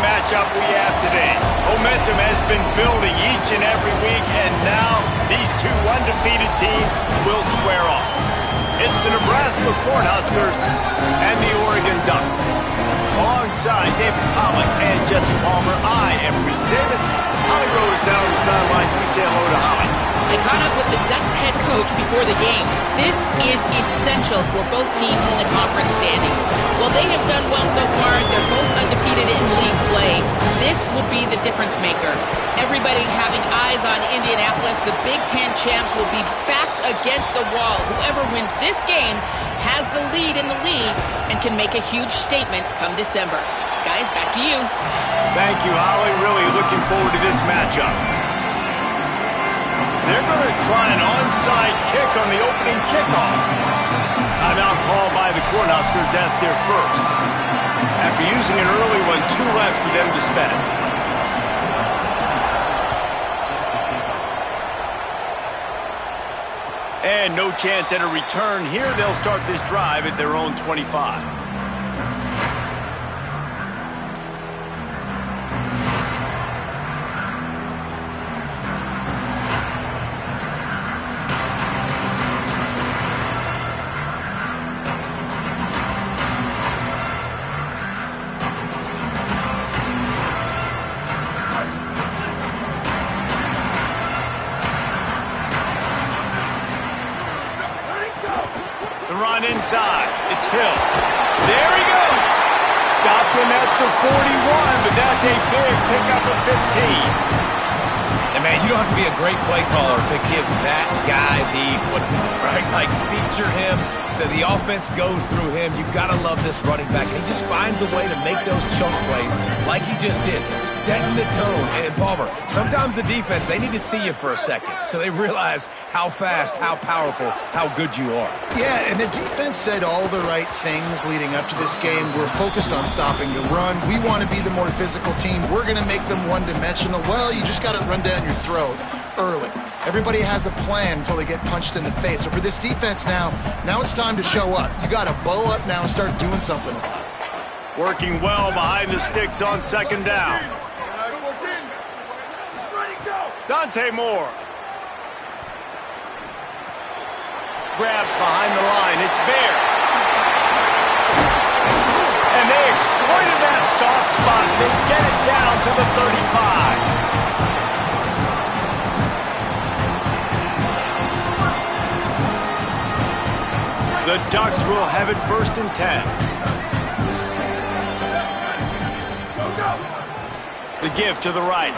matchup we have today. Momentum has been building each and every week, and now these two undefeated teams will square off. It's the Nebraska Cornhuskers and the Oregon Ducks. Alongside David Pollack and Jesse Palmer, I am Reese Davis. Holly Rose down on the sidelines. We say hello to Holly. I caught up with the Ducks head coach before the game. This is essential for both teams in the conference standings. While they have done well so far, they're both undefeated in league play. This will be the difference maker. Everybody having eyes on Indianapolis. The Big Ten champs will be backs against the wall. Whoever wins this game has the lead in the league and can make a huge statement come December. Guys, back to you. Thank you, Holly. Really looking forward to this matchup. They're going to try an onside kick on the opening kickoff. Timeout called by the Cornhuskers. That's their first. After using an early one, 2 left for them to spend. And no chance at a return here. They'll start this drive at their own 25. Inside. It's Hill. There he goes. Stopped him at the 41, but that's a big pickup of 15. And, man, you don't have to be a great play caller to give that guy the football, right? Like, feature him. The offense goes through him. You've got to love this running back. And he just finds a way to make those chunk plays like he just did, setting the tone. And, Palmer, sometimes the defense, they need to see you for a second so they realize how fast, how powerful, how good you are. Yeah, and the defense said all the right things leading up to this game. We're focused on stopping the run. We want to be the more physical team. We're going to make them one-dimensional. Well, you just got to run down your throat early. Everybody has a plan until they get punched in the face. So for this defense now it's time to show up. You got to bow up now and start doing something about it. Working well behind the sticks on second down. Dante Moore. Grab behind the line. It's Bear. And they exploited that soft spot. They get it down to the 35. The Ducks will have it 1st and 10. The give to the right.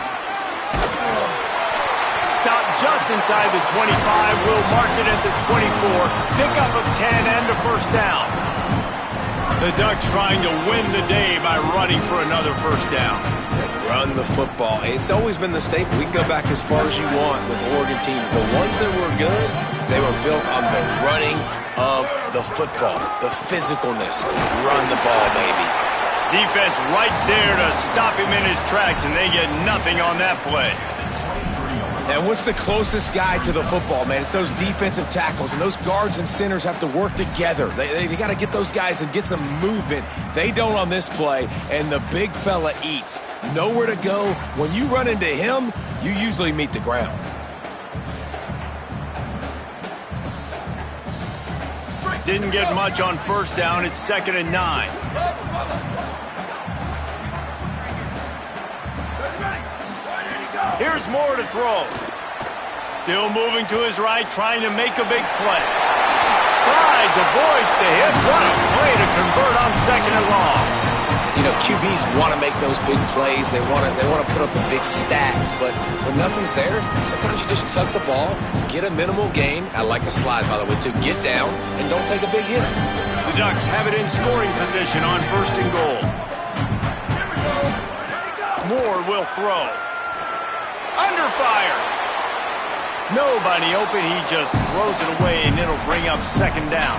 Stop just inside the 25. Will mark it at the 24. Pickup of 10 and a first down. The Ducks trying to win the day by running for another first down. Run the football. It's always been the staple. We can go back as far as you want with Oregon teams. The ones that were good, they were built on the running of the football, the physicalness. Run the ball, baby. Defense right there to stop him in his tracks, and they get nothing on that play. And what's the closest guy to the football, man? It's those defensive tackles, and those guards and centers have to work together. They got to get those guys and get some movement. They don't on this play, and the big fella eats. Nowhere to go. When you run into him, you usually meet the ground. Didn't get much on first down. It's 2nd and 9. Here's Moore to throw. Still moving to his right, trying to make a big play. Slides, avoids the hit. What a play to convert on 2nd and long. You know, QBs want to make those big plays. They want to put up the big stats. But when nothing's there, sometimes you just tuck the ball, get a minimal gain. I like the slide, by the way, too. Get down and don't take a big hit. The Ducks have it in scoring position on 1st and goal. Moore will throw. Under fire. Nobody open. He just throws it away, and it'll bring up 2nd down.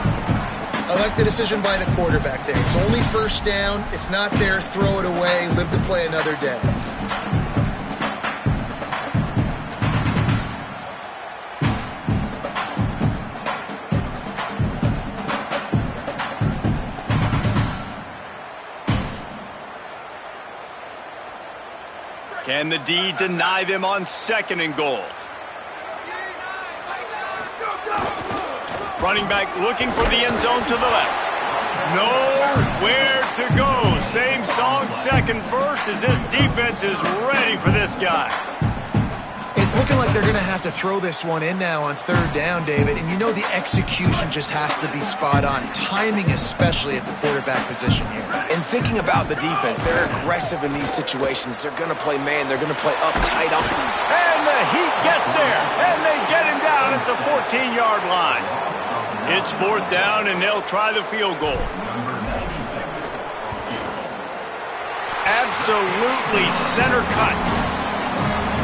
I like the decision by the quarterback there. It's only 1st down. It's not there. Throw it away. Live to play another day. Can the D deny them on 2nd and goal? Running back looking for the end zone to the left. Nowhere to go. Same song, second verse, as this defense is ready for this guy. It's looking like they're going to have to throw this one in now on 3rd down, David. And you know the execution just has to be spot on. Timing especially at the quarterback position here. And thinking about the defense, they're aggressive in these situations. They're going to play man. They're going to play up tight up. And the heat gets there. And they get him down at the 14-yard line. It's 4th down, and they'll try the field goal. Absolutely center cut.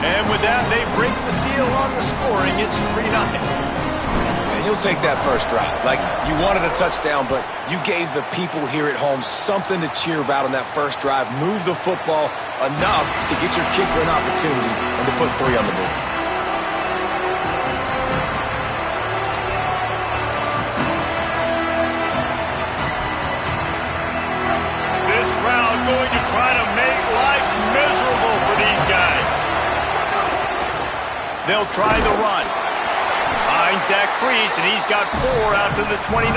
And with that, they break the seal on the scoring. It's 3-0. And he'll take that first drive. Like, you wanted a touchdown, but you gave the people here at home something to cheer about on that first drive. Move the football enough to get your kicker an opportunity and to put 3 on the board. This crowd going to try to make life miserable for these guys. They'll try the run. Finds that crease, and he's got 4 out to the 29.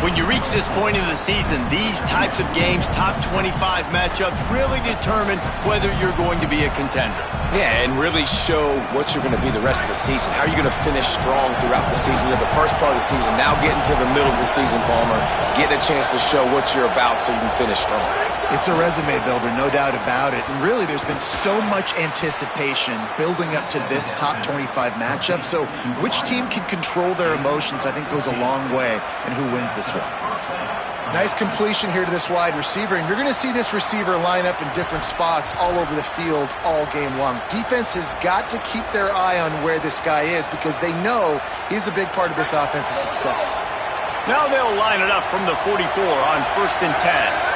When you reach this point in the season, these types of games, top 25 matchups, really determine whether you're going to be a contender. Yeah, and really show what you're going to be the rest of the season. How are you going to finish strong throughout the season? The first part of the season, now getting to the middle of the season, Palmer, getting a chance to show what you're about so you can finish strong. It's a resume builder, no doubt about it. And really, there's been so much anticipation building up to this top 25 matchup. So which team can control their emotions, I think, goes a long way in who wins this one. Nice completion here to this wide receiver. And you're going to see this receiver line up in different spots all over the field all game long. Defense has got to keep their eye on where this guy is because they know he's a big part of this offense's success. Now they'll line it up from the 44 on 1st and 10.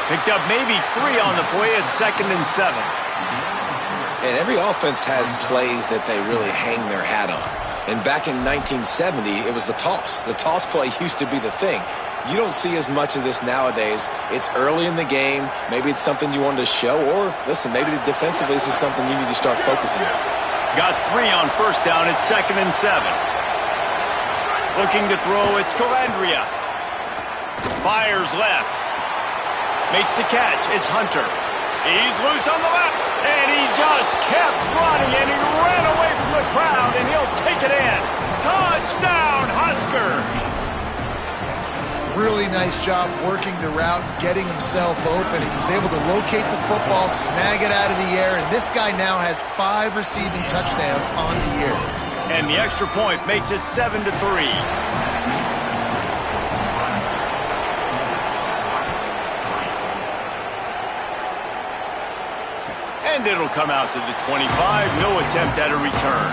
Picked up maybe 3 on the play at 2nd and 7. And every offense has plays that they really hang their hat on. And back in 1970, it was the toss. The toss play used to be the thing. You don't see as much of this nowadays. It's early in the game. Maybe it's something you wanted to show. Or, listen, maybe defensively this is something you need to start focusing on. Got 3 on 1st down at 2nd and 7. Looking to throw, it's Calandria. Fires left. Makes the catch. It's Hunter. He's loose on the left. And he just kept running, and he ran away from the crowd, and he'll take it in. Touchdown, Huskers! Really nice job working the route, getting himself open. He was able to locate the football, snag it out of the air, and this guy now has 5 receiving touchdowns on the year. And the extra point makes it 7-3. And it'll come out to the 25. No attempt at a return.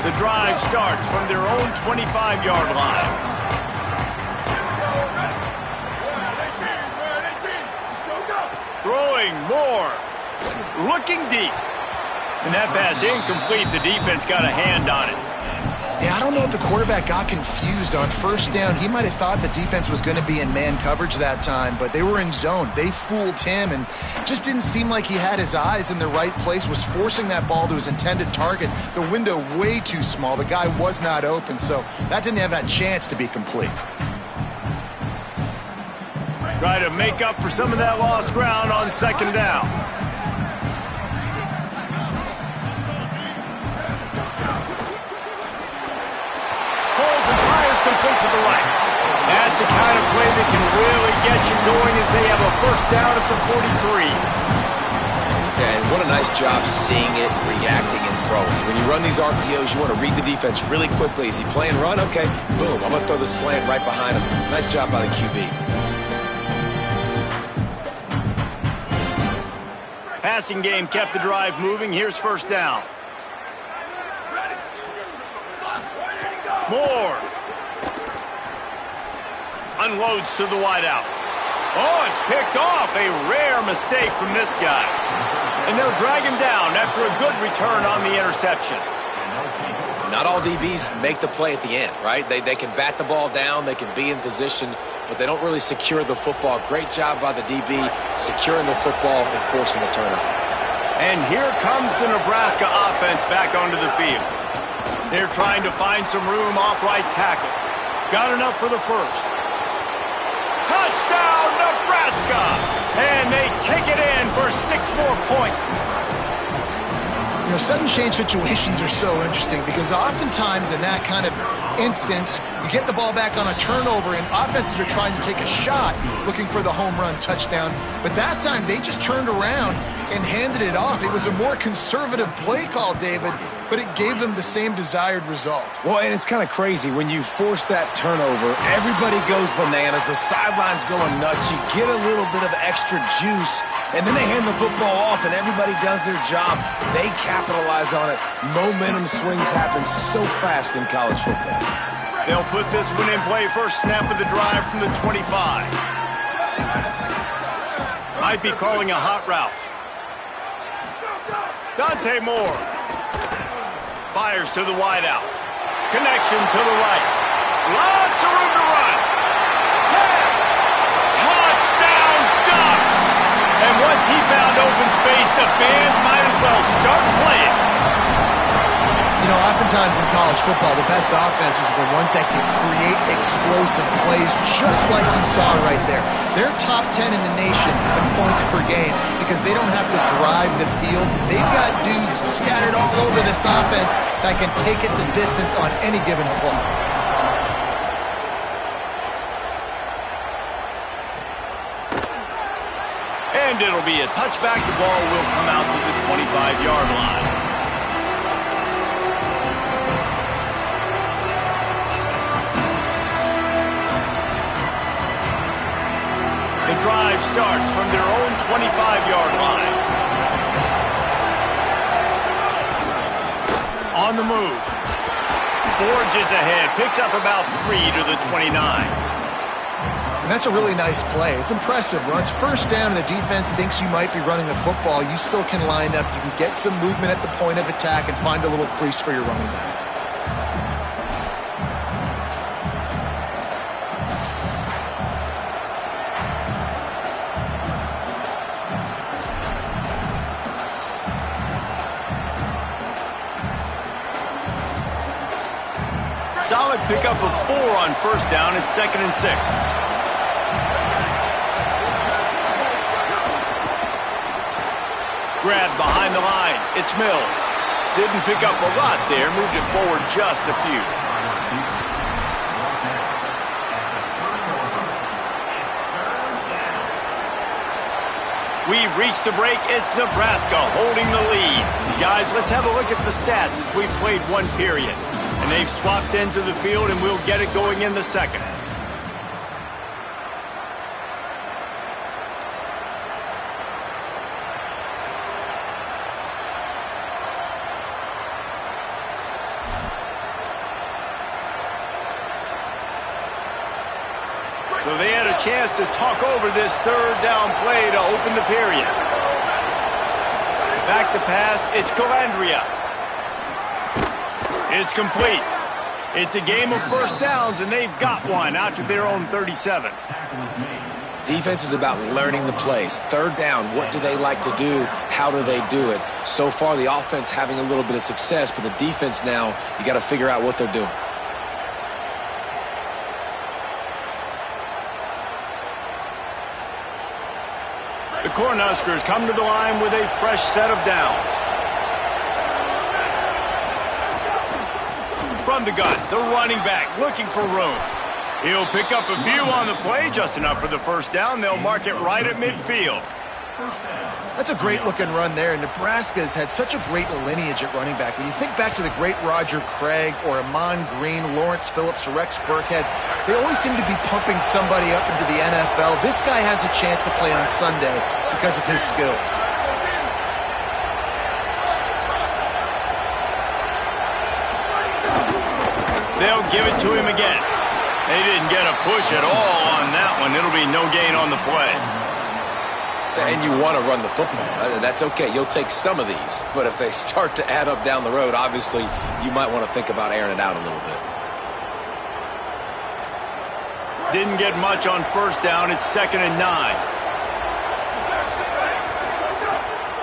The drive starts from their own 25-yard line. Throwing more. Looking deep. And that pass incomplete. The defense got a hand on it. Yeah, I don't know if the quarterback got confused on 1st down. He might have thought the defense was going to be in man coverage that time, but they were in zone. They fooled him and just didn't seem like he had his eyes in the right place, was forcing that ball to his intended target. The window way too small. The guy was not open, so that didn't have that chance to be complete. Try to make up for some of that lost ground on 2nd down. Complete to the right. That's the kind of play that can really get you going as they have a 1st down at the 43. Yeah, and what a nice job seeing it, reacting, and throwing. When you run these RPOs, you want to read the defense really quickly. Is he playing run? Okay, boom. I'm going to throw the slant right behind him. Nice job by the QB. Passing game kept the drive moving. Here's 1st down. Moore. Unloads to the wideout. Oh, it's picked off. A rare mistake from this guy. And they'll drag him down after a good return on the interception. Not all DBs make the play at the end, right? They can bat the ball down, they can be in position, but they don't really secure the football. Great job by the DB securing the football and forcing the turnover. And here comes the Nebraska offense back onto the field. They're trying to find some room off right tackle. Got enough for the first. Touchdown, Nebraska! And they take it in for 6 more points. You know, sudden change situations are so interesting because oftentimes in that kind of instance, you get the ball back on a turnover and offenses are trying to take a shot looking for the home run touchdown. But that time they just turned around and handed it off. It was a more conservative play call, David, but it gave them the same desired result. Well, and it's kind of crazy. When you force that turnover, everybody goes bananas. The sideline's going nuts. You get a little bit of extra juice, and then they hand the football off, and everybody does their job. They capitalize on it. Momentum swings happen so fast in college football. They'll put this one in play. First snap of the drive from the 25. Might be calling a hot route. Dante Moore fires to the wideout. Connection to the right. Lots of room to run. 10. Touchdown, Ducks! And once he found open space, the band might as well start playing. You know, oftentimes in college football, the best offenses are the ones that can create explosive plays just like you saw right there. They're top 10 in the nation in points per game because they don't have to drive the field. They've got dudes scattered all over this offense that can take it the distance on any given play. And it'll be a touchback. The ball will come out to the 25-yard line. The drive starts from their own 25-yard line. On the move. Forges ahead. Picks up about 3 to the 29. And that's a really nice play. It's impressive. Runs first down and the defense thinks you might be running the football. You still can line up. You can get some movement at the point of attack and find a little crease for your running back. Solid pickup of 4 on first down. It's 2nd and 6. Grab behind the line. It's Mills. Didn't pick up a lot there. Moved it forward just a few. We've reached the break. It's Nebraska holding the lead. Guys, let's have a look at the stats as we've played one period. And they've swapped ends of the field, and we'll get it going in the second. So they had a chance to talk over this third down play to open the period. Back to pass, it's Calandria. It's complete. It's a game of first downs, and they've got one out to their own 37. Defense is about learning the plays. Third down, what do they like to do? How do they do it? So far, the offense having a little bit of success, but the defense now, you got to figure out what they're doing. The Cornhuskers come to the line with a fresh set of downs. From the gun, the running back looking for room. He'll pick up a few on the play, just enough for the first down. They'll mark it right at midfield. That's a great-looking run there. Nebraska's had such a great lineage at running back. When you think back to the great Roger Craig or Amon Green, Lawrence Phillips, or Rex Burkhead, they always seem to be pumping somebody up into the NFL. This guy has a chance to play on Sunday because of his skills. They'll give it to him again. They didn't get a push at all on that one. It'll be no gain on the play. And you want to run the football. That's okay. You'll take some of these. But if they start to add up down the road, obviously you might want to think about airing it out a little bit. Didn't get much on first down. It's 2nd and 9.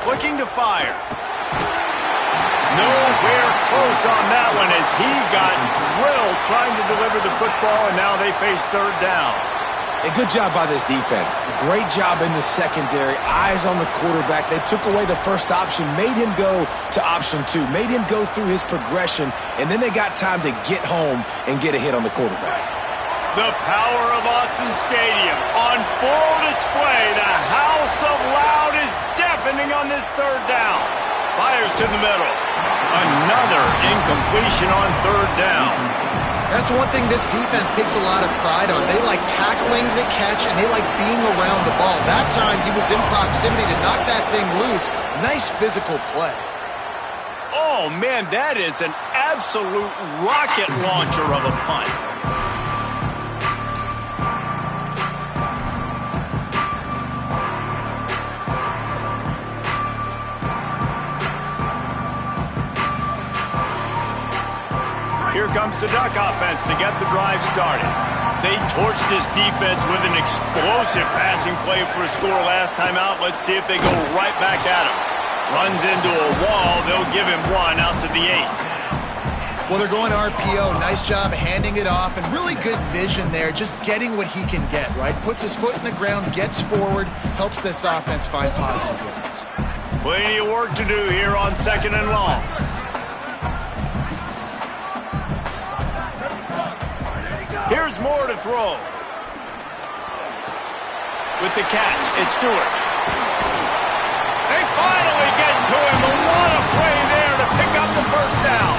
Looking to fire. Nowhere close on that one as he got drilled trying to deliver the football, and now they face 3rd down. A good job by this defense. Great job in the secondary. Eyes on the quarterback. They took away the first option, made him go to option 2, made him go through his progression, and then they got time to get home and get a hit on the quarterback. The power of Autzen Stadium on full display. The house of loud is deafening on this 3rd down. Fires to the middle. Another incompletion on 3rd down. That's one thing this defense takes a lot of pride on. They like tackling the catch, and they like being around the ball. That time, he was in proximity to knock that thing loose. Nice physical play. Oh, man, that is an absolute rocket launcher of a punt. Here comes the Duck offense to get the drive started. They torched this defense with an explosive passing play for a score last time out. Let's see if they go right back at him. Runs into a wall. They'll give him 1 out to the 8. Well, they're going RPO. Nice job handing it off, and really good vision there, just getting what he can get, right? Puts his foot in the ground, gets forward, helps this offense find positive yards. Plenty of work to do here on 2nd and long. Here's Moore to throw. With the catch, it's Stewart. They finally get to him. A lot of play there to pick up the 1st down.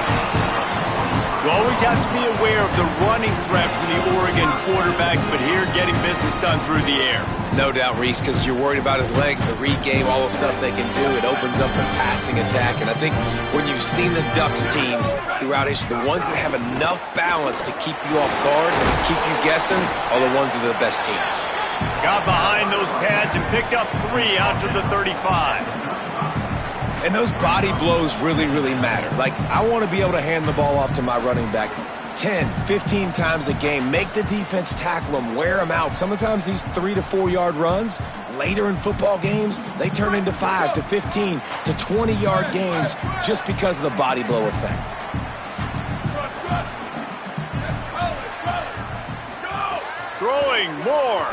You always have to be aware of the running threat from the Oregon quarterbacks, but here getting business done through the air. No doubt, Reese, because you're worried about his legs, the read game, all the stuff they can do. It opens up the passing attack. And I think when you've seen the Ducks teams throughout history, the ones that have enough balance to keep you off guard, keep you guessing, are the ones that are the best teams. Got behind those pads and picked up 3 out to the 35. And those body blows really, really matter. Like, I want to be able to hand the ball off to my running back 10, 15 times a game. Make the defense tackle them, wear them out. Sometimes these 3 to 4 yard runs, later in football games, they turn into 5 to 15 to 20 yard gains just because of the body blow effect. Throwing Moore.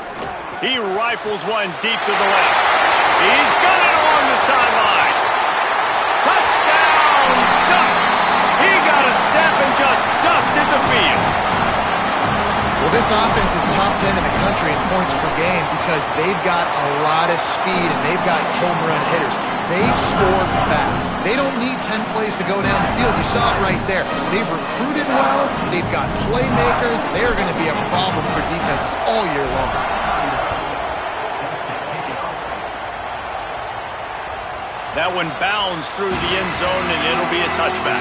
He rifles one deep to the left. He's got it along the sideline. Touchdown, Ducks! He got a step and just dusted the field. Well, this offense is top 10 in the country in points per game because they've got a lot of speed and they've got home run hitters. They score fast. They don't need 10 plays to go down the field. You saw it right there. They've recruited well. They've got playmakers. They're going to be a problem for defenses all year long. That one bounds through the end zone, and it'll be a touchback.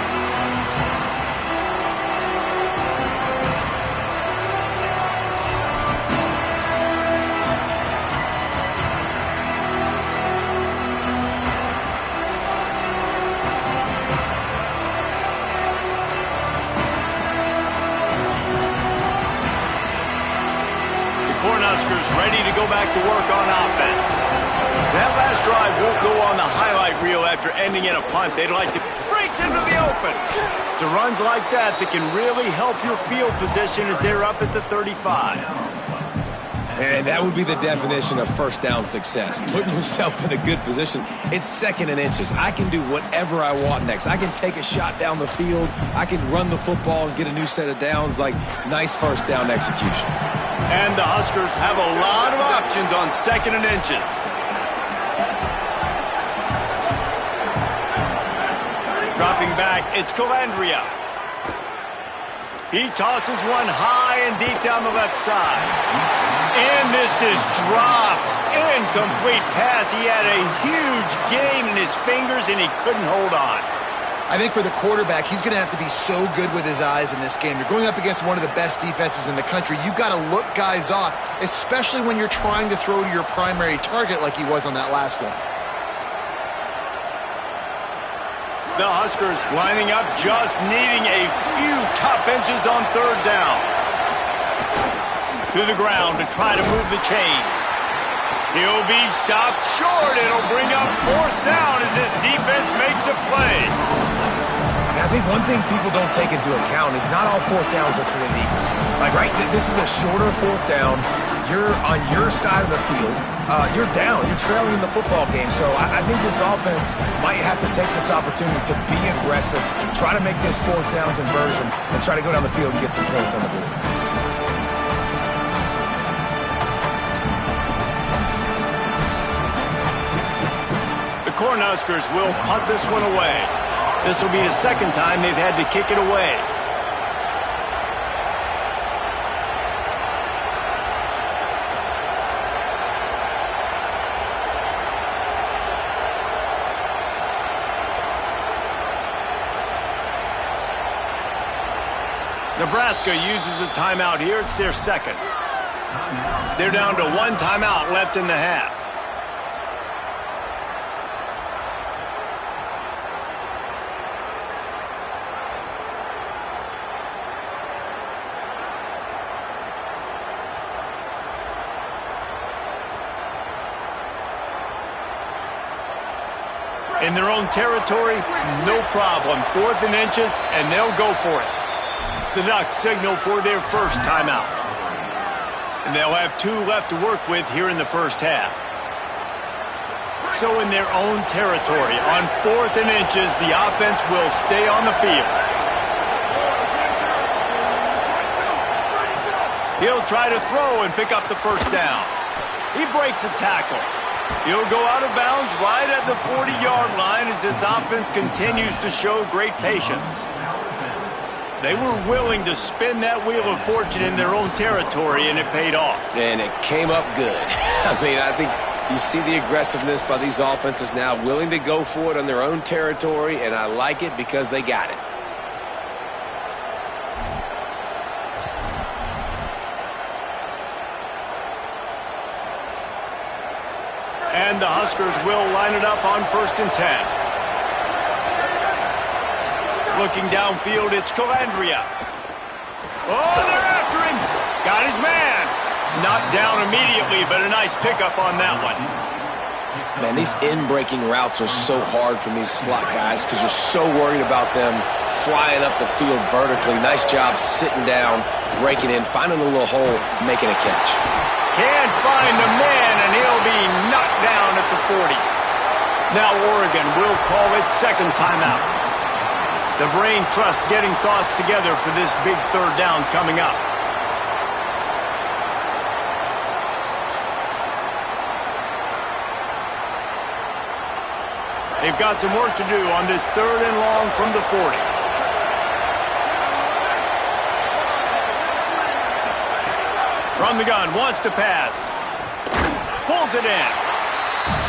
The Cornhuskers ready to go back to work on offense. That last drive won't go on the highlight reel after ending in a punt. They'd like to breaks into the open. So runs like that can really help your field position as they're up at the 35. And that would be the definition of 1st down success. Putting yourself in a good position. It's 2nd and inches. I can do whatever I want next. I can take a shot down the field. I can run the football and get a new set of downs. Like, nice 1st down execution. And the Huskers have a lot of options on 2nd and inches. Dropping back, it's Calandria. He tosses one high and deep down the left side. And this is dropped. Incomplete pass. He had a huge gain in his fingers, and he couldn't hold on. I think for the quarterback, he's going to have to be so good with his eyes in this game. You're going up against one of the best defenses in the country. You've got to look guys off, especially when you're trying to throw to your primary target like he was on that last one. The Huskers lining up, just needing a few tough inches on third down. To the ground to try to move the chains. He'll be stopped short. It'll bring up fourth down as this defense makes a play. I think one thing people don't take into account is not all fourth downs are created equal. Like, right, this is a shorter fourth down. You're on your side of the field. You're down. You're trailing in the football game. So I think this offense might have to take this opportunity to be aggressive, try to make this fourth down conversion, and try to go down the field and get some points on the board. The Cornhuskers will punt this one away. This will be the second time they've had to kick it away. Nebraska uses a timeout here. It's their second. They're down to one timeout left in the half. In their own territory, no problem. 4th and inches, and they'll go for it. The Ducks signal for their first timeout. And they'll have 2 left to work with here in the first half. So in their own territory, on 4th and inches, the offense will stay on the field. He'll try to throw and pick up the first down. He breaks a tackle. He'll go out of bounds right at the 40-yard line as this offense continues to show great patience. They were willing to spin that wheel of fortune in their own territory, and it paid off. And it came up good. I mean, I think you see the aggressiveness by these offenses now, willing to go for it on their own territory, and I like it because they got it. And the Huskers will line it up on 1st and 10. Looking downfield, it's Calandria. Oh, they're after him. Got his man. Knocked down immediately, but a nice pickup on that one. Man, these in-breaking routes are so hard from these slot guys because you're so worried about them flying up the field vertically. Nice job sitting down, breaking in, finding a little hole, making a catch. Can't find the man, and he'll be knocked down at the 40. Now Oregon will call its second timeout. The brain trust getting thoughts together for this big third down coming up. They've got some work to do on this 3rd and long from the 40. From the gun, wants to pass. Pulls it in.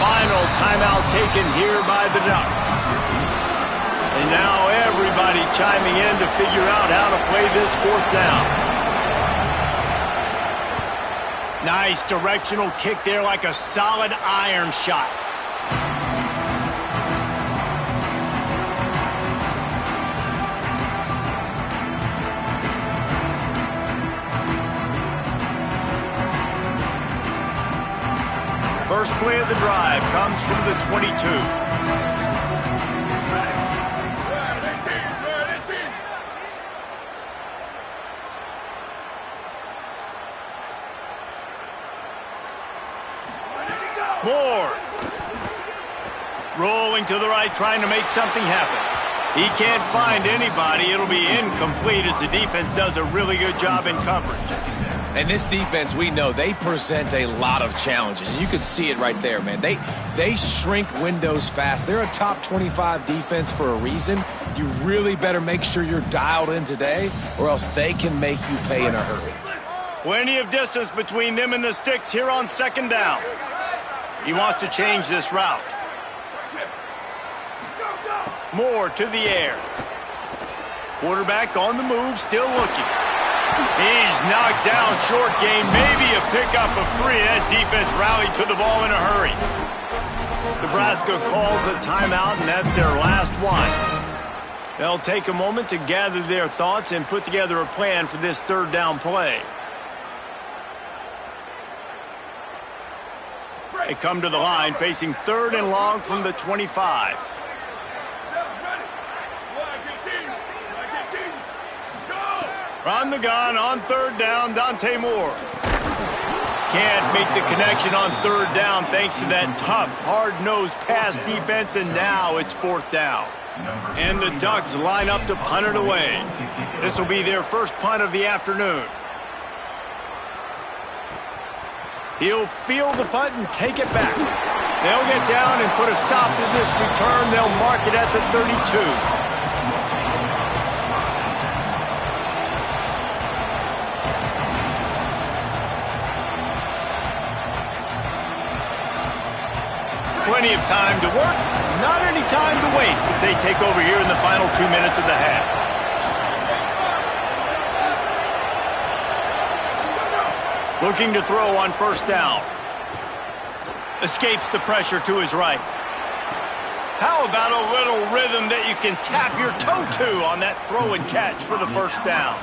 Final timeout taken here by the Ducks. And now everybody chiming in to figure out how to play this 4th down. Nice directional kick there like a solid iron shot. First play of the drive comes from the 22. Moore. Rolling to the right, trying to make something happen. He can't find anybody. It'll be incomplete as the defense does a really good job in coverage. And this defense, we know, they present a lot of challenges. And you can see it right there, man. They shrink windows fast. They're a top 25 defense for a reason. You really better make sure you're dialed in today, or else they can make you pay in a hurry. Plenty of distance between them and the sticks here on 2nd down. He wants to change this route. More to the air. Quarterback on the move, still looking. He's knocked down short game, maybe a pickup of 3. That defense rallied to the ball in a hurry. Nebraska calls a timeout, and that's their last one. They'll take a moment to gather their thoughts and put together a plan for this third down play. They come to the line facing 3rd and long from the 25. From the gun on 3rd down, Dante Moore. Can't make the connection on 3rd down thanks to that tough, hard-nosed pass defense, and now it's 4th down. And the Ducks line up to punt it away. This will be their first punt of the afternoon. He'll field the punt and take it back. They'll get down and put a stop to this return. They'll mark it at the 32. Plenty of time to work, not any time to waste as they take over here in the final 2 minutes of the half. Looking to throw on 1st down. Escapes the pressure to his right. How about a little rhythm that you can tap your toe to on that throw and catch for the 1st down?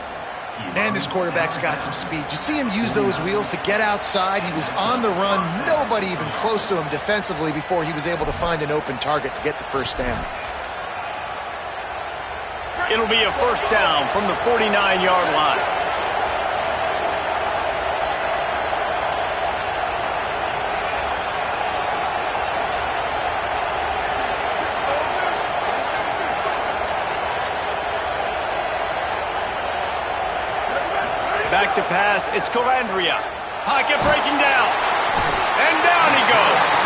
And this quarterback's got some speed. You see him use those wheels to get outside. He was on the run. Nobody even close to him defensively before he was able to find an open target to get the 1st down. It'll be a 1st down from the 49-yard line. Back to pass, it's Calandria. Pocket breaking down. And down he goes.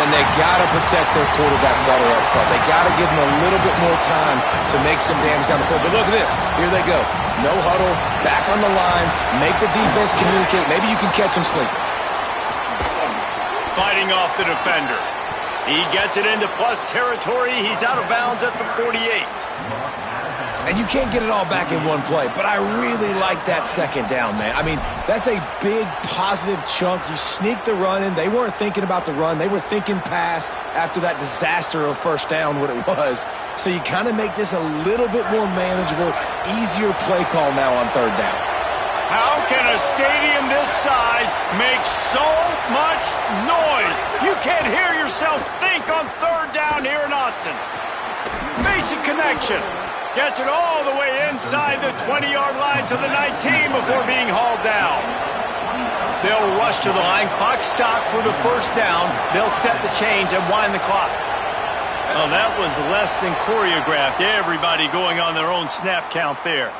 And they got to protect their quarterback better up front. They got to give him a little bit more time to make some damage down the field. But look at this. Here they go. No huddle, back on the line, make the defense communicate. Maybe you can catch him sleeping. Fighting off the defender. He gets it into plus territory. He's out of bounds at the 48. And you can't get it all back in one play, but I really like that 2nd down, man. I mean, that's a big positive chunk. You sneak the run in. They weren't thinking about the run. They were thinking pass after that disaster of 1st down, what it was. So you kind of make this a little bit more manageable, easier play call now on 3rd down. How can a stadium this size make so much noise? You can't hear yourself think on 3rd down here in Autzen. Makes a connection. Gets it all the way inside the 20-yard line to the 19 before being hauled down. They'll rush to the line. Clock stopped for the 1st down. They'll set the chains and wind the clock. Well, that was less than choreographed. Everybody going on their own snap count there.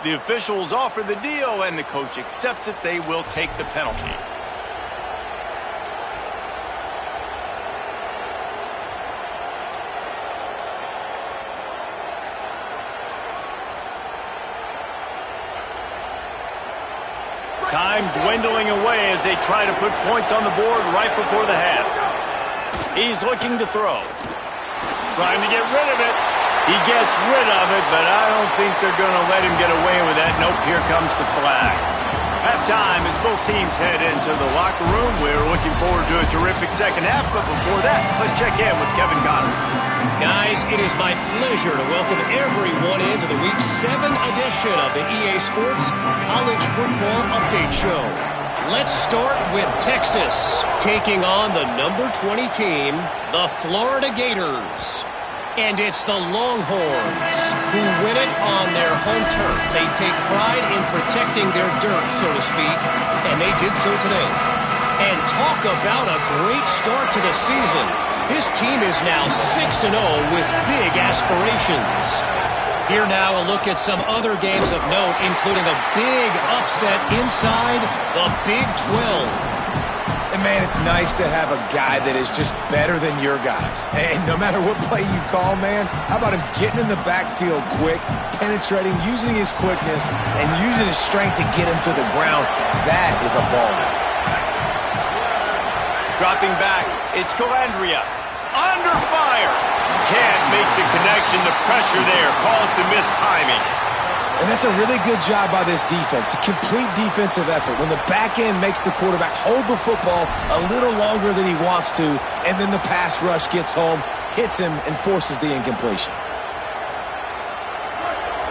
The officials offer the deal, and the coach accepts it. They will take the penalty. Time dwindling away as they try to put points on the board right before the half. He's looking to throw. Trying to get rid of it. He gets rid of it, but I don't think they're going to let him get away with that. Nope, here comes the flag. Halftime as both teams head into the locker room. We're looking forward to a terrific 2nd half, but before that, let's check in with Kevin Connors. Guys, it is my pleasure to welcome everyone into the Week 7 edition of the EA Sports College Football Update Show. Let's start with Texas, taking on the number 20 team, the Florida Gators. And it's the Longhorns who win it on their home turf. They take pride in protecting their dirt, so to speak, and they did so today. And talk about a great start to the season. This team is now 6-0 with big aspirations. Here now a look at some other games of note, including a big upset inside the Big 12. And, man, it's nice to have a guy that is just better than your guys. And no matter what play you call, man, how about him getting in the backfield quick, penetrating, using his quickness, and using his strength to get him to the ground? That is a baller. Dropping back, it's Calandria. Under fire. Can't make the connection. The pressure there caused the missed timing. And that's a really good job by this defense. A complete defensive effort. When the back end makes the quarterback hold the football a little longer than he wants to, and then the pass rush gets home, hits him, and forces the incompletion.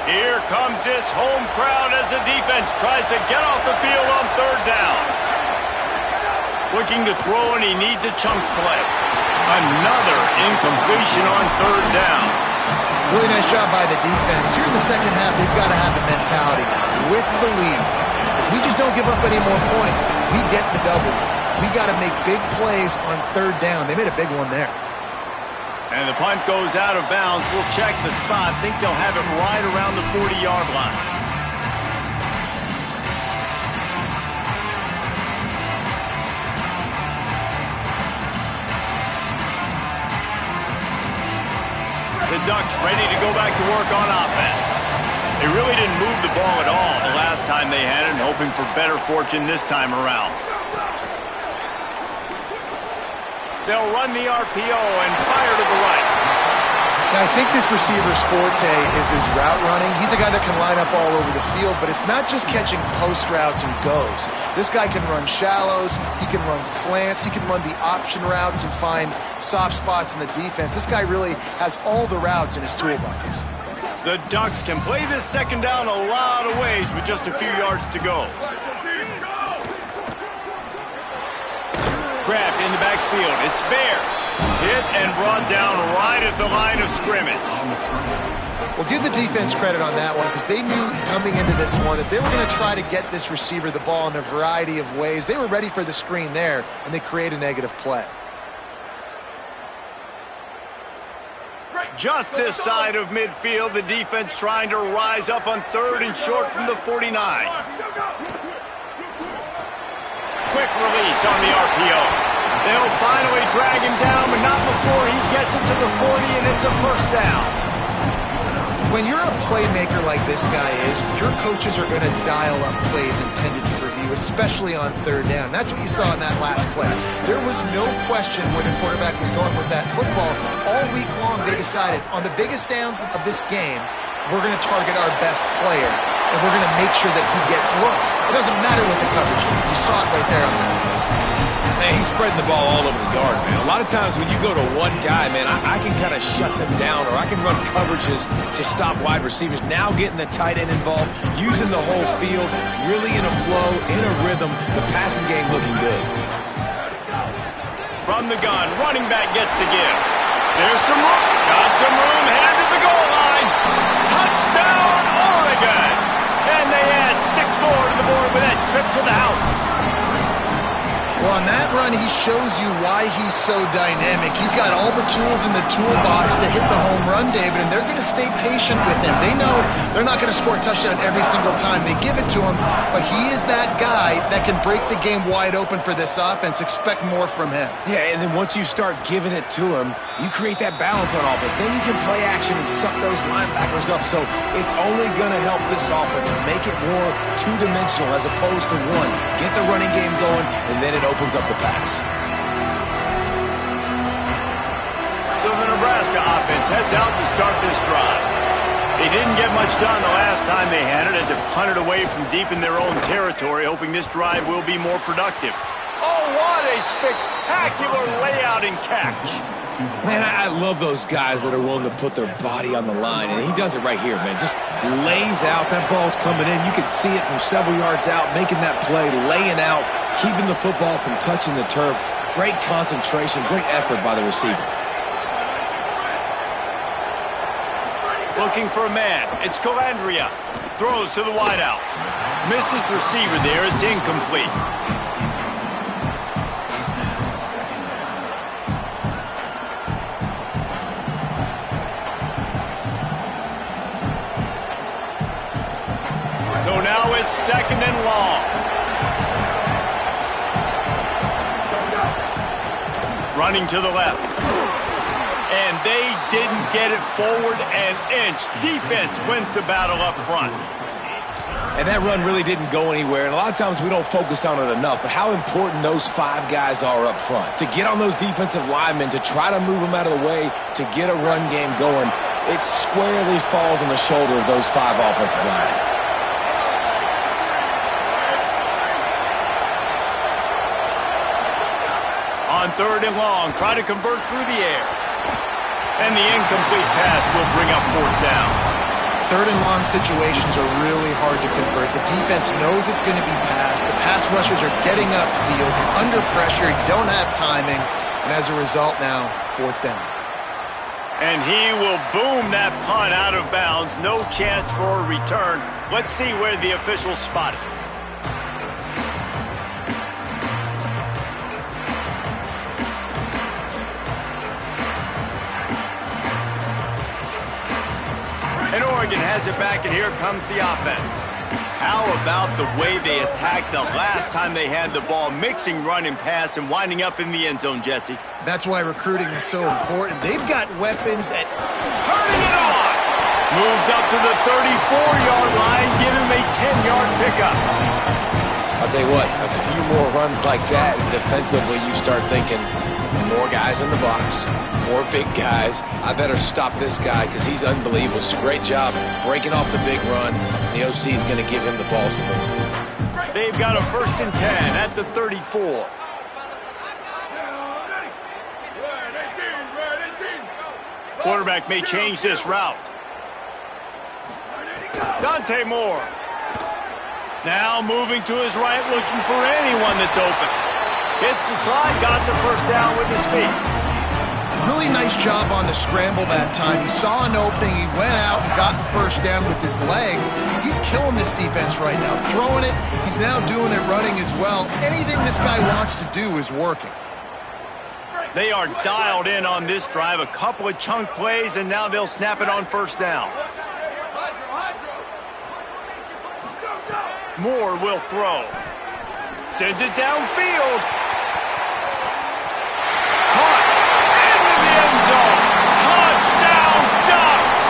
Here comes this home crowd as the defense tries to get off the field on third down. Looking to throw, and he needs a chunk play. Another incompletion on third down. Really nice job by the defense. Here in the second half, we've got to have a mentality with the lead. If we just don't give up any more points, we get the double. We got to make big plays on third down. They made a big one there. And the punt goes out of bounds. We'll check the spot. Think they'll have it right around the 40-yard line. The Ducks ready to go back to work on offense. They really didn't move the ball at all the last time they had it, and hoping for better fortune this time around. They'll run the RPO and fire to the right. Now, I think this receiver's forte is his route running. He's a guy that can line up all over the field, but it's not just catching post routes and goes. This guy can run shallows, he can run slants, he can run the option routes and find soft spots in the defense. This guy really has all the routes in his toolbox. The Ducks can play this second down a lot of ways with just a few yards to go. Grabbed in the backfield. It's Bear. Hit and brought down right at the line of scrimmage. Well, give the defense credit on that one because they knew coming into this one that they were going to try to get this receiver the ball in a variety of ways. They were ready for the screen there, and they create a negative play. Just this side of midfield, the defense trying to rise up on third and short from the 49. Quick release on the RPO. They'll finally drag him down, but not before he gets it to the 40, and it's a first down. When you're a playmaker like this guy is, your coaches are going to dial up plays intended for you, especially on third down. That's what you saw in that last play. There was no question where the quarterback was going with that football. All week long, they decided on the biggest downs of this game, we're going to target our best player, and we're going to make sure that he gets looks. It doesn't matter what the coverage is. You saw it right there on that play. Man, he's spreading the ball all over the yard, man. A lot of times when you go to one guy, man, I can kind of shut them down, or I can run coverages to stop wide receivers. Now getting the tight end involved, using the whole field, really in a flow, in a rhythm, the passing game looking good. From the gun, running back gets to give. There's some room. Got some room, headed to the goal line. Touchdown, Oregon! And they add 6 more to the board with that trip to the house. Well, on that run, he shows you why he's so dynamic. He's got all the tools in the toolbox to hit the home run, David, and they're going to stay patient with him. They know they're not going to score a touchdown every single time they give it to him, but he is that guy that can break the game wide open for this offense. Expect more from him. Yeah, and then once you start giving it to him, you create that balance on offense. Then you can play action and suck those linebackers up. So it's only going to help this offense make it more two-dimensional as opposed to one. Get the running game going, and then it opens up the pass. So the Nebraska offense heads out to start this drive. They didn't get much done the last time they had it, and to punt it away from deep in their own territory, hoping this drive will be more productive. Oh, what a spectacular layout and catch. Man, I love those guys that are willing to put their body on the line, and he does it right here, man. Just lays out. That ball's coming in. You can see it from several yards out, making that play, laying out, keeping the football from touching the turf. Great concentration, great effort by the receiver. Looking for a man. It's Calandria. Throws to the wideout. Missed his receiver there. It's incomplete. So now it's second and long. Running to the left. And they didn't get it forward an inch. Defense wins the battle up front. And that run really didn't go anywhere, and a lot of times we don't focus on it enough, but how important those 5 guys are up front. To get on those defensive linemen, to try to move them out of the way, to get a run game going, it squarely falls on the shoulder of those 5 offensive linemen. On 3rd and long, try to convert through the air. And the incomplete pass will bring up 4th down. 3rd and long situations are really hard to convert. The defense knows it's going to be passed. The pass rushers are getting upfield. You're under pressure. You don't have timing. And as a result now, 4th down. And he will boom that punt out of bounds. No chance for a return. Let's see where the officials spot it. And Oregon has it back, and here comes the offense. How about the way they attacked the last time they had the ball, mixing run and pass and winding up in the end zone, Jesse? That's why recruiting is so important. They've got weapons at... Turning it on! Moves up to the 34-yard line, give him a 10-yard pickup. I'll tell you what, a few more runs like that, defensively you start thinking, more guys in the box, more big guys. I better stop this guy because he's unbelievable. Just a great job breaking off the big run. The OC is going to give him the ball some more. They've got a 1st and 10 at the 34. Quarterback may change this route. Dante Moore. Now moving to his right, looking for anyone that's open. Hits the slide, got the 1st down with his feet. Really nice job on the scramble that time. He saw an opening, he went out and got the 1st down with his legs. He's killing this defense right now. Throwing it, he's now doing it running as well. Anything this guy wants to do is working. They are dialed in on this drive. A couple of chunk plays, and now they'll snap it on 1st down. Moore will throw. Sends it downfield. Caught. Into the end zone. Touchdown, Ducks!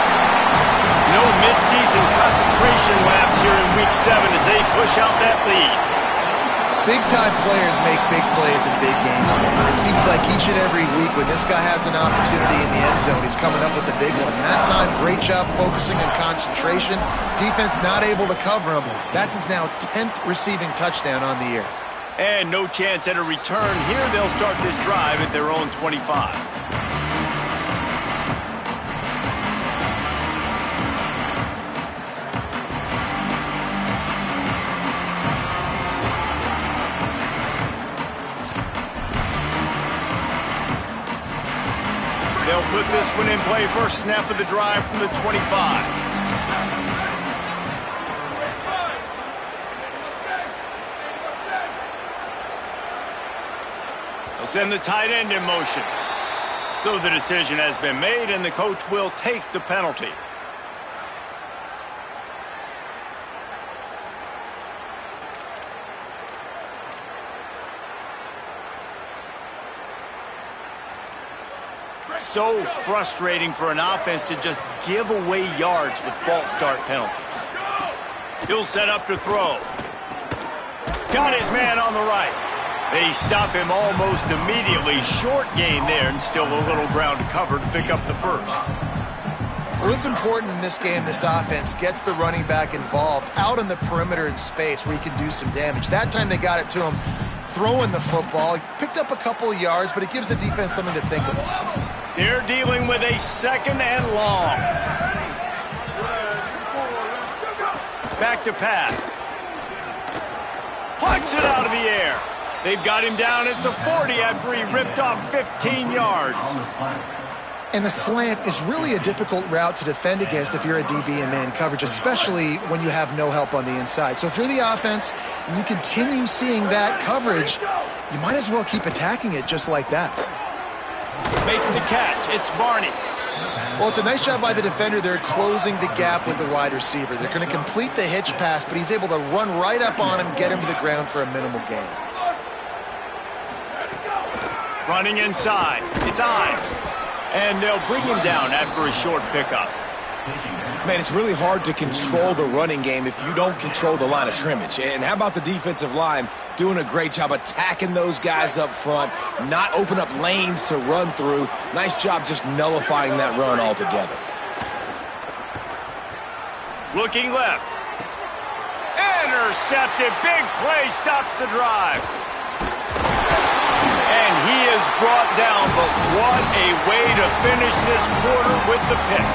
No midseason concentration laps here in Week 7 as they push out that lead. Big-time players make big plays in big games, man. It seems like each and every week when this guy has an opportunity in the end zone, he's coming up with the big one. That time, great job focusing on concentration. Defense not able to cover him. That's his now 10th receiving touchdown on the year. And no chance at a return. Here they'll start this drive at their own 25. They'll put this one in play. First snap of the drive from the 25. They'll send the tight end in motion. So the decision has been made, and the coach will take the penalty. So frustrating for an offense to just give away yards with false start penalties. He'll set up to throw. Got his man on the right. They stop him almost immediately. Short gain there, and still a little ground to cover to pick up the 1st. Well, it's important in this game this offense gets the running back involved out on the perimeter in space where he can do some damage. That time they got it to him throwing the football. He picked up a couple of yards, but it gives the defense something to think about. They're dealing with a 2nd and long. Back to pass. Plucks it out of the air. They've got him down at the 40 after he ripped off 15 yards. And the slant is really a difficult route to defend against if you're a DB in man coverage, especially when you have no help on the inside. So if you're the offense and you continue seeing that coverage, you might as well keep attacking it just like that. Makes the catch. It's Barney. Well, it's a nice job by the defender. They're closing the gap with the wide receiver. They're going to complete the hitch pass, but he's able to run right up on him, get him to the ground for a minimal gain. Running inside. It's Ives. And they'll bring him down after a short pickup. Man, it's really hard to control the running game if you don't control the line of scrimmage. And how about the defensive line doing a great job attacking those guys up front, not open up lanes to run through. Nice job just nullifying that run altogether. Looking left. Intercepted. Big play stops the drive. And he is brought down, but what a way to finish this quarter with the pick.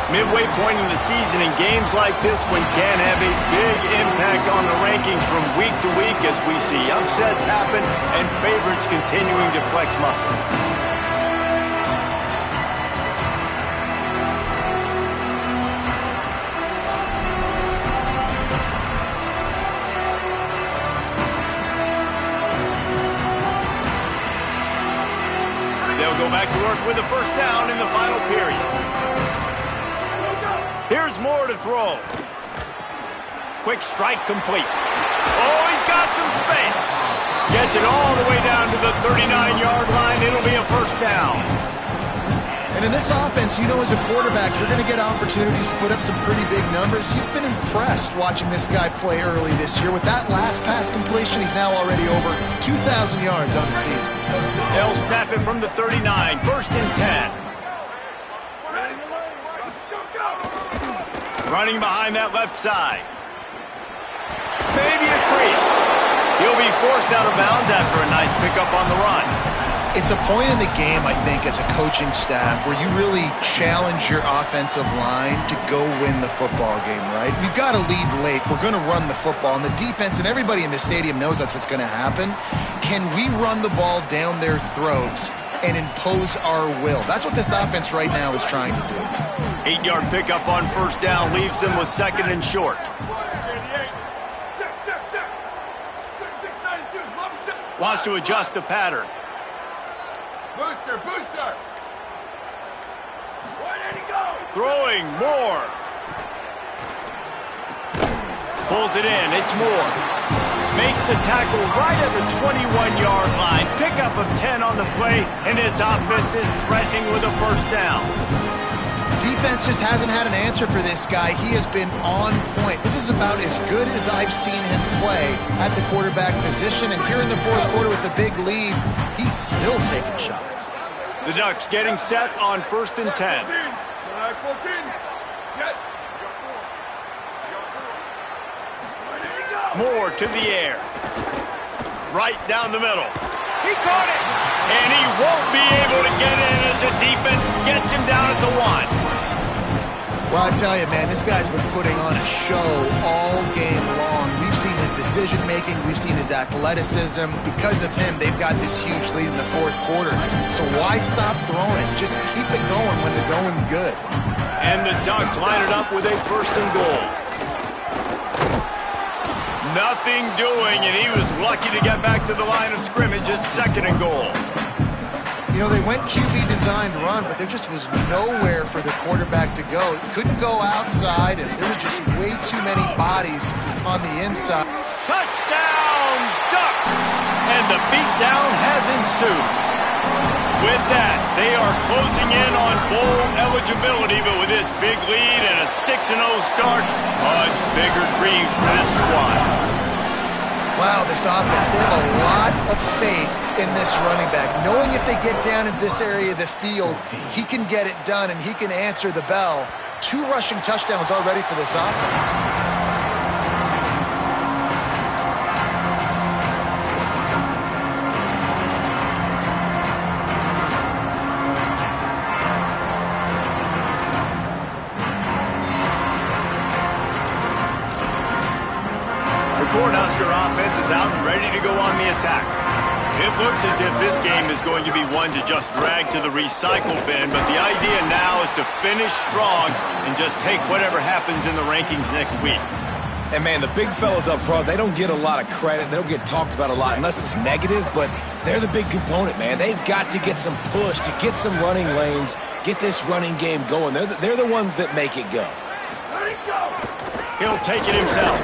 Midway point in the season, and games like this one can have a big impact on the rankings from week to week as we see upsets happen and favorites continuing to flex muscle. They'll go back to work with a first down in the final period. Here's Moore to throw. Quick strike complete. Oh, he's got some space. Gets it all the way down to the 39-yard line. It'll be a first down. And in this offense, you know, as a quarterback, you're going to get opportunities to put up some pretty big numbers. You've been impressed watching this guy play early this year. With that last pass completion, he's now already over 2,000 yards on the season. They'll snap it from the 39. First and 10. Running behind that left side. Maybe a crease. He'll be forced out of bounds after a nice pickup on the run. It's a point in the game, I think, as a coaching staff where you really challenge your offensive line to go win the football game, right? We've got to lead late. We're going to run the football. And the defense and everybody in the stadium knows that's what's going to happen. Can we run the ball down their throats and impose our will? That's what this offense right now is trying to do. 8-yard pickup on first down leaves them with second and short. Wants to adjust the pattern. Booster. Where did he go? Throwing Moore. Pulls it in. It's Moore. Makes the tackle right at the 21-yard line. Pickup of 10 on the play, and his offense is threatening with a first down. Defense just hasn't had an answer for this guy. He has been on point. This is about as good as I've seen him play at the quarterback position. And here in the fourth quarter with a big lead, he's still taking shots. The Ducks getting set on first and 10. 14. Jet. Moore to the air. Right down the middle. He caught it. And he won't be able to get in as the defense gets him down at the 1. Well, I tell you, man, this guy's been putting on a show all game long. We've seen his decision-making. We've seen his athleticism. Because of him, they've got this huge lead in the fourth quarter. So why stop throwing it? Just keep it going when the going's good. And the Ducks line it up with a first and goal. Nothing doing, and he was lucky to get back to the line of scrimmage at second and goal. You know, they went QB designed run, but there just was nowhere for the quarterback to go. He couldn't go outside, and there was just way too many bodies on the inside. Touchdown, Ducks! And the beatdown has ensued. With that, they are closing in on bowl eligibility, but with this big lead and a 6-0 start, much bigger dreams for this squad. Wow, this offense, they have a lot of faith in this running back. Knowing if they get down in this area of the field, he can get it done and he can answer the bell. 2 rushing touchdowns already for this offense. Cornhusker offense is out and ready to go on the attack. It looks as if this game is going to be one to just drag to the recycle bin, but the idea now is to finish strong and just take whatever happens in the rankings next week. And, man, the big fellas up front, they don't get a lot of credit. They don't get talked about a lot unless it's negative, but they're the big component, man. They've got to get some push, to get some running lanes, get this running game going. They're the ones that make it go. Let it go. He'll take it himself.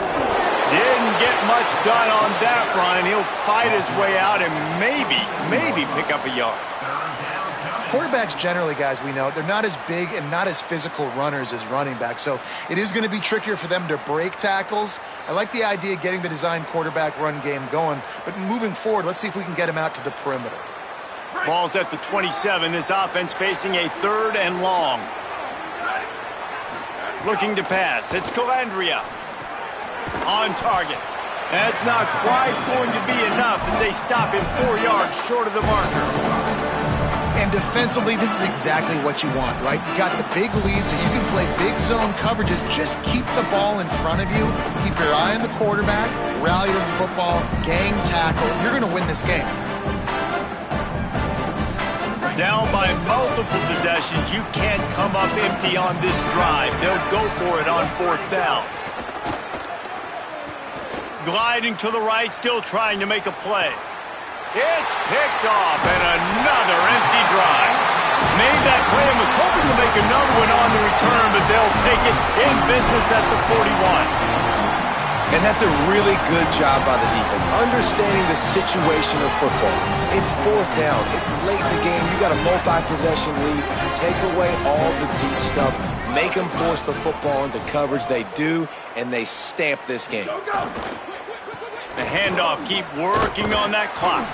Didn't get much done on that run. He'll fight his way out and maybe pick up a yard. quarterbacks generally, guys, we know, they're not as big and not as physical runners as running backs, so it is going to be trickier for them to break tackles. I like the idea of getting the design quarterback run game going, but moving forward, let's see if we can get him out to the perimeter. Ball's at the 27. This offense facing a 3rd and long. Looking to pass. It's Calandria. On target. That's not quite going to be enough as they stop him 4 yards short of the marker. And defensively, this is exactly what you want, right? You got the big lead, so you can play big zone coverages. Just keep the ball in front of you. Keep your eye on the quarterback. Rally to the football. Gang tackle. You're going to win this game. Down by multiple possessions. You can't come up empty on this drive. They'll go for it on 4th down. Gliding to the right, still trying to make a play. It's picked off, and another empty drive. Made that play and was hoping to make another one on the return, but they'll take it in business at the 41. And that's a really good job by the defense, understanding the situation of football. It's 4th down. It's late in the game. You got a multi-possession lead. Take away all the deep stuff. Make them force the football into coverage. They do, and they stamp this game. The handoff, keep working on that clock.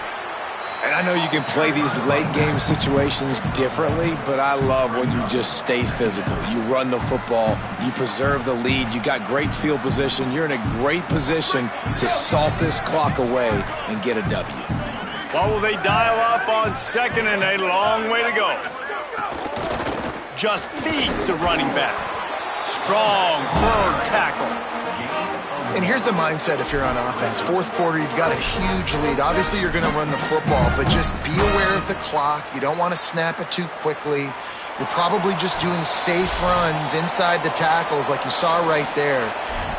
And I know you can play these late game situations differently, but I love when you just stay physical. You run the football, you preserve the lead, you got great field position. You're in a great position to salt this clock away and get a W. What will they dial up on 2nd and a long way to go? Just feeds the running back. Strong, firm tackle. And here's the mindset if you're on offense. 4th quarter, you've got a huge lead. Obviously, you're going to run the football, but just be aware of the clock. You don't want to snap it too quickly. You're probably just doing safe runs inside the tackles like you saw right there.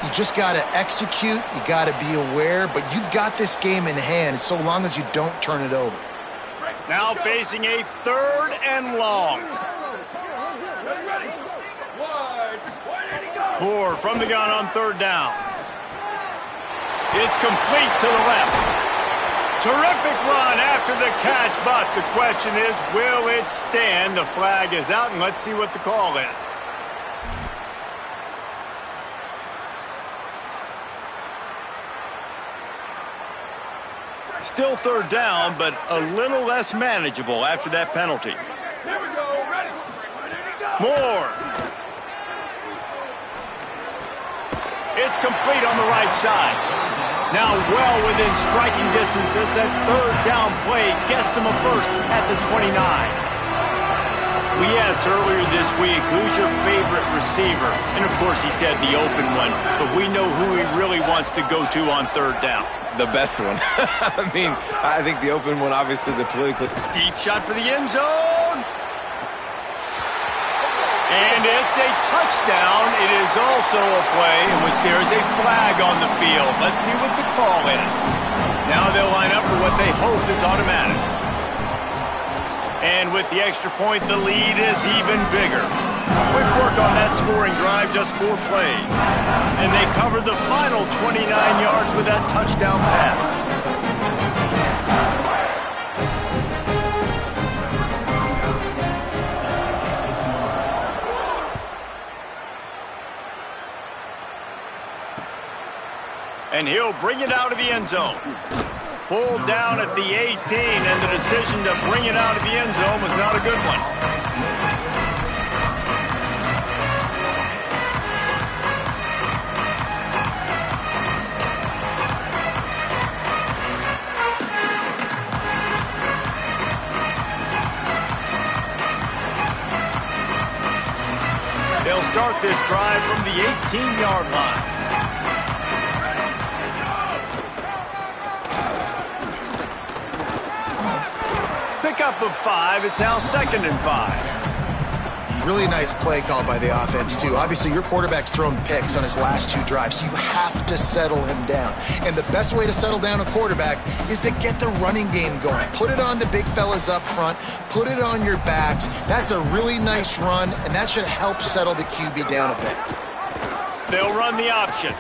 You just got to execute. You got to be aware, but you've got this game in hand so long as you don't turn it over. Now facing a 3rd and long. Moore from the gun on 3rd down. It's complete to the left. Terrific run after the catch, but the question is, will it stand? The flag is out, and let's see what the call is. Still 3rd down, but a little less manageable after that penalty. Here we go, ready to go. Moore. It's complete on the right side. Now well within striking distance as that 3rd down play gets him a first at the 29. We asked earlier this week, who's your favorite receiver? And of course he said the open one, but we know who he really wants to go to on 3rd down. The best one. I mean, I think the open one, obviously the political. Deep shot for the end zone. And it's a touchdown. It is also a play in which there is a flag on the field. Let's see what the call is. Now they'll line up for what they hope is automatic. And with the extra point, the lead is even bigger. Quick work on that scoring drive, just 4 plays. And they covered the final 29 yards with that touchdown pass. And he'll bring it out of the end zone. Pulled down at the 18, and the decision to bring it out of the end zone was not a good one. They'll start this drive from the 18-yard line. Pickup of 5. It's now 2nd and 5. Really nice play call by the offense, too. Obviously, your quarterback's thrown picks on his last 2 drives, so you have to settle him down. And the best way to settle down a quarterback is to get the running game going. Put it on the big fellas up front. Put it on your backs. That's a really nice run, and that should help settle the QB down a bit. They'll run the option.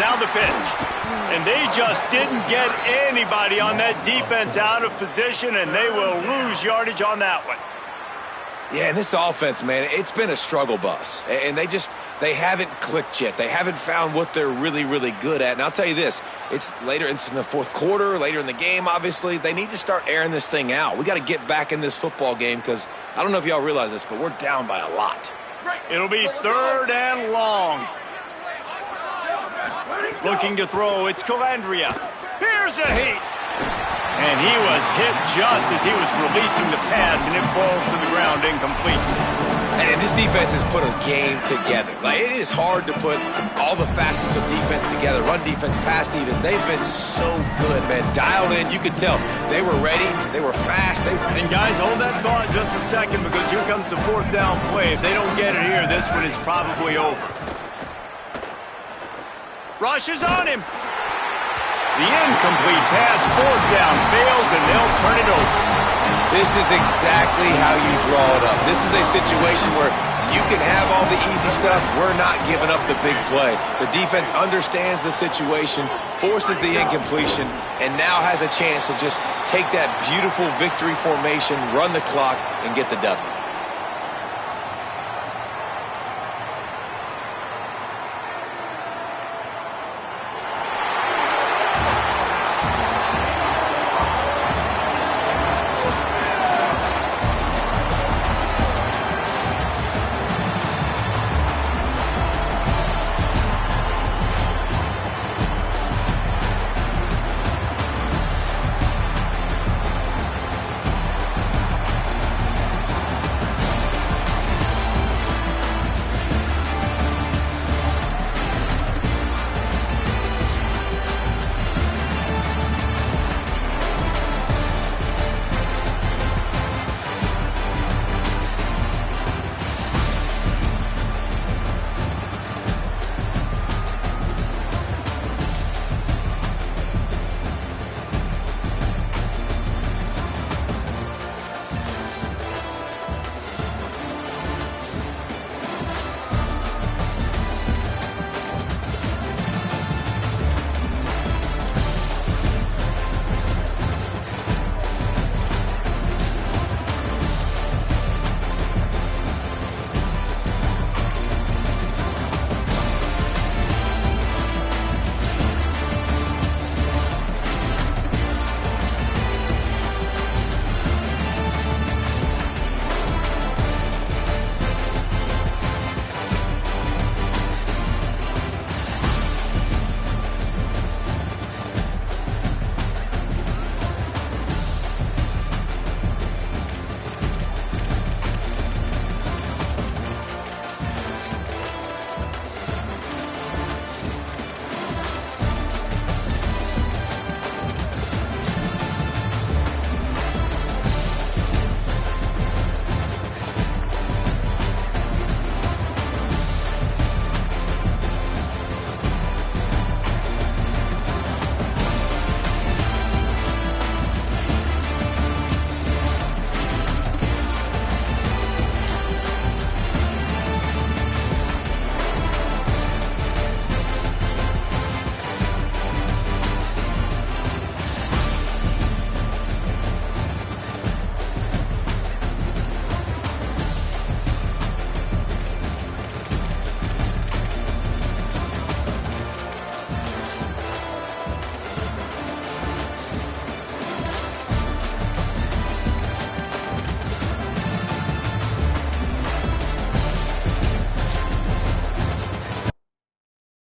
Now the pitch. And they just didn't get anybody on that defense out of position, and they will lose yardage on that one. Yeah, and this offense, man, it's been a struggle bus. And they haven't clicked yet. They haven't found what they're really, really good at. And I'll tell you this, it's in the fourth quarter, later in the game, obviously. They need to start airing this thing out. We got to get back in this football game because I don't know if y'all realize this, but we're down by a lot. It'll be 3rd and long. Looking to throw, it's Calandria. Here's a heat. And he was hit just as he was releasing the pass, and it falls to the ground incomplete. And this defense has put a game together. Like, it is hard to put all the facets of defense together. Run defense, pass defense. They've been so good, man. Dialed in. You could tell they were ready. They were fast. And guys, hold that thought just a second because here comes the 4th down play. If they don't get it here, this one is probably over. Rush is on him. The incomplete pass, 4th down, fails, and they'll turn it over. This is exactly how you draw it up. This is a situation where you can have all the easy stuff. We're not giving up the big play. The defense understands the situation, forces the incompletion, and now has a chance to just take that beautiful victory formation, run the clock, and get the W.